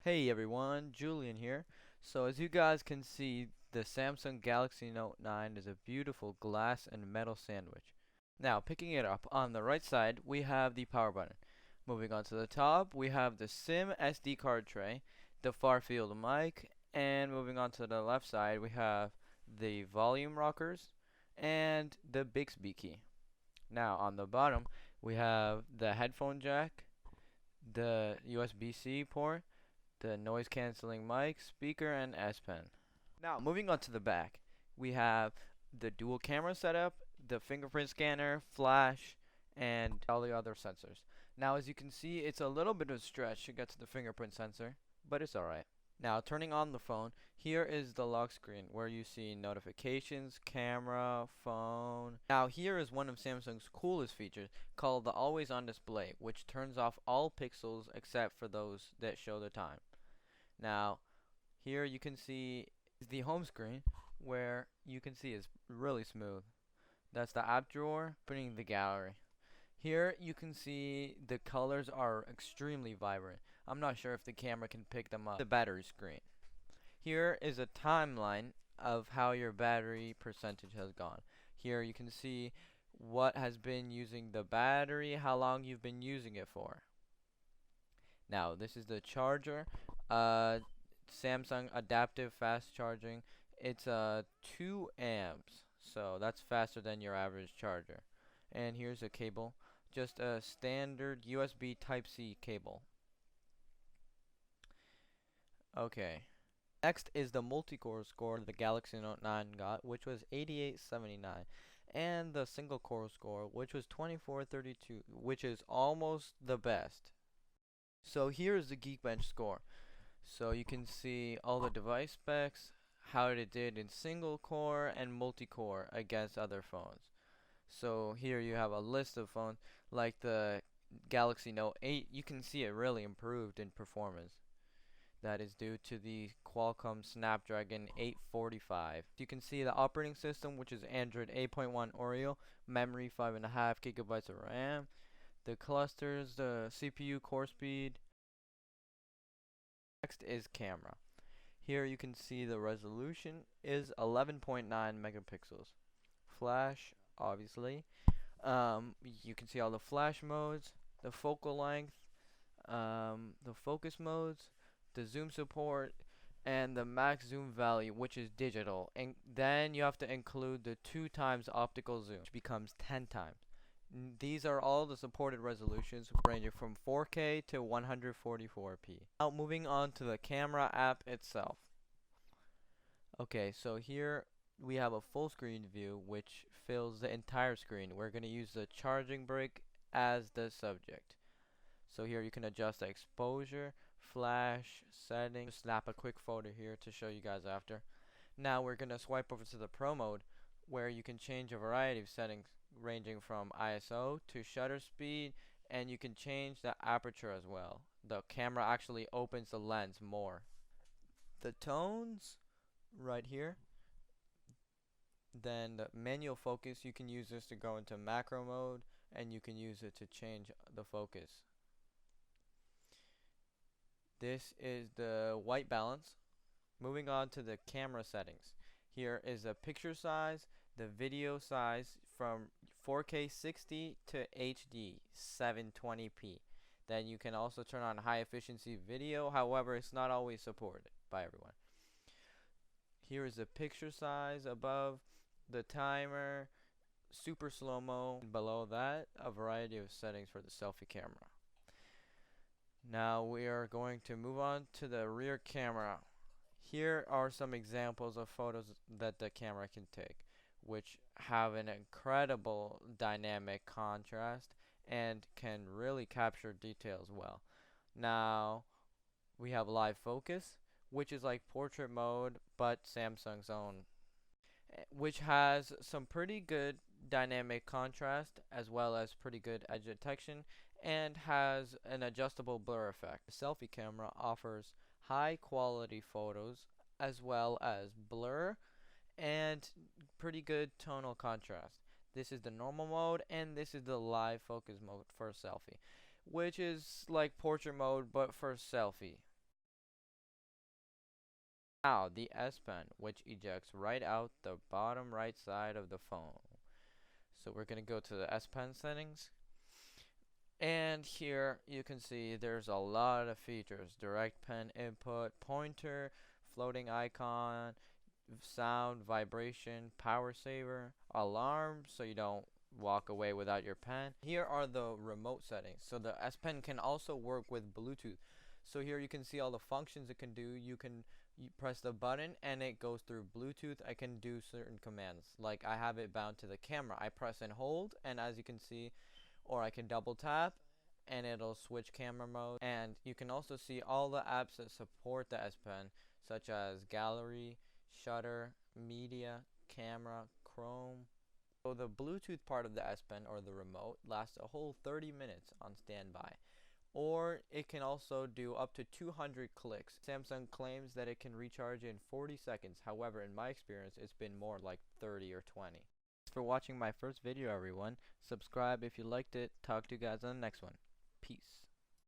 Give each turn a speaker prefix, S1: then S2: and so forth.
S1: Hey everyone, Julian here. So as you guys can see, the Samsung Galaxy Note 9 is a beautiful glass and metal sandwich. Now, picking it up, on the right side, we have the power button. Moving on to the top, we have the SIM SD card tray, the far field mic, and moving on to the left side, we have the volume rockers and the Bixby key. Now, on the bottom, we have the headphone jack, the USB-C port, the noise cancelling mic, speaker, and S Pen. Now, moving on to the back, we have the dual camera setup, the fingerprint scanner, flash, and all the other sensors. Now, as you can see, it's a little bit of a stretch to get to the fingerprint sensor, but it's alright. Now, turning on the phone, here is the lock screen where you see notifications, camera, phone. Now, here is one of Samsung's coolest features called the always on display, which turns off all pixels except for those that show the time. Now, here you can see the home screen where you can see it's really smooth. That's the app drawer, opening the gallery. Here you can see the colors are extremely vibrant. I'm not sure if the camera can pick them up. The battery screen. Here is a timeline of how your battery percentage has gone. Here you can see what has been using the battery, how long you've been using it for. Now, this is the charger. Samsung adaptive fast charging. It's 2 amps, so that's faster than your average charger. And here's a cable, just a standard USB Type-C cable. Okay. Next is the multi-core score the Galaxy Note 9 got, which was 8879, and the single core score, which was 2432, which is almost the best. So here's the Geekbench score. So you can see all the device specs, how it did in single core and multi-core against other phones. So here you have a list of phones like the Galaxy Note 8. You can see it really improved in performance. That is due to the Qualcomm Snapdragon 845. You can see the operating system, which is Android 8.1 Oreo, memory 5.5 gigabytes of RAM, the clusters, the CPU core speed. Next is camera. Here you can see the resolution is 11.9 megapixels. Flash, obviously. You can see all the flash modes, the focal length, the focus modes, the zoom support, and the max zoom value, which is digital. And then you have to include the 2 times optical zoom, which becomes 10 times. These are all the supported resolutions ranging from 4K to 144p. Now moving on to the camera app itself. Okay, so here we have a full screen view which fills the entire screen. We're going to use the charging brick as the subject. So here you can adjust the exposure, flash, settings. Just snap a quick photo here to show you guys after. Now we're going to swipe over to the Pro mode where you can change a variety of settings ranging from ISO to shutter speed, and you can change the aperture as well. The camera actually opens the lens more. The tones right here. Then the manual focus, you can use this to go into macro mode, and you can use it to change the focus. This is the white balance. Moving on to the camera settings. Here is the picture size, the video size from 4K 60 to HD 720p. Then you can also turn on high efficiency video, however it's not always supported by everyone. Here is the picture size above, the timer, super slow-mo, and below that a variety of settings for the selfie camera. Now we are going to move on to the rear camera. Here are some examples of photos that the camera can take, which have an incredible dynamic contrast and can really capture details well. Now we have live focus, which is like portrait mode but Samsung's own, which has some pretty good dynamic contrast as well as pretty good edge detection and has an adjustable blur effect. The selfie camera offers high quality photos as well as blur and pretty good tonal contrast. This is the normal mode and this is the live focus mode for selfie, which is like portrait mode but for selfie. Now the S Pen, which ejects right out the bottom right side of the phone. So we're going to go to the S Pen settings. And here you can see there's a lot of features: direct pen input, pointer, floating icon, sound, vibration, power saver, alarm so you don't walk away without your pen. Here are the remote settings. So the S Pen can also work with Bluetooth. So here you can see all the functions it can do. You press the button and it goes through Bluetooth. I can do certain commands, like I have it bound to the camera. I press and hold, and as you can see, or I can double tap and it'll switch camera mode. And you can also see all the apps that support the S Pen, such as gallery, shutter, media, camera, Chrome. So the Bluetooth part of the S Pen, or the remote, lasts a whole 30 minutes on standby. Or it can also do up to 200 clicks. Samsung claims that it can recharge in 40 seconds. However, in my experience, it's been more like 30 or 20. Thanks for watching my first video, everyone. Subscribe if you liked it. Talk to you guys on the next one. Peace.